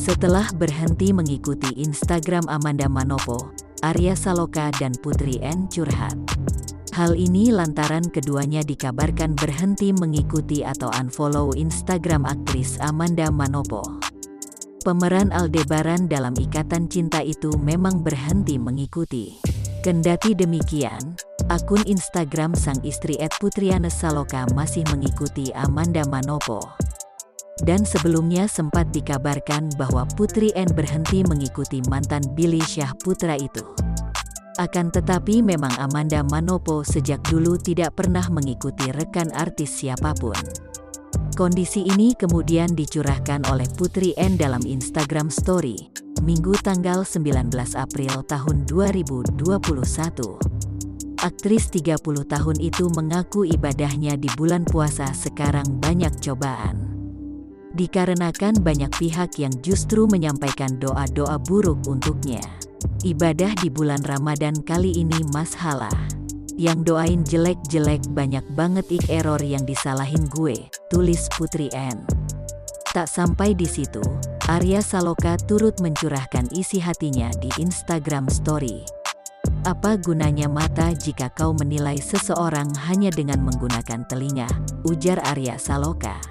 Setelah berhenti mengikuti Instagram Amanda Manopo, Arya Saloka dan Putri N curhat. Hal ini lantaran keduanya dikabarkan berhenti mengikuti atau unfollow Instagram aktris Amanda Manopo. Pemeran Aldebaran dalam Ikatan Cinta itu memang berhenti mengikuti. Kendati demikian, akun Instagram sang istri @putrianes saloka masih mengikuti Amanda Manopo. Dan sebelumnya sempat dikabarkan bahwa Putri N berhenti mengikuti mantan Billy Syahputra itu. Akan tetapi memang Amanda Manopo sejak dulu tidak pernah mengikuti rekan artis siapapun. Kondisi ini kemudian dicurahkan oleh Putri N dalam Instagram Story, Minggu tanggal 19 April tahun 2021. Aktris 30 tahun itu mengaku ibadahnya di bulan puasa sekarang banyak cobaan. Dikarenakan banyak pihak yang justru menyampaikan doa-doa buruk untuknya. Ibadah di bulan Ramadan kali ini masalah. Yang doain jelek-jelek banyak banget error yang disalahin gue, tulis Putri N. Tak sampai di situ, Arya Saloka turut mencurahkan isi hatinya di Instagram Story. Apa gunanya mata jika kau menilai seseorang hanya dengan menggunakan telinga, ujar Arya Saloka.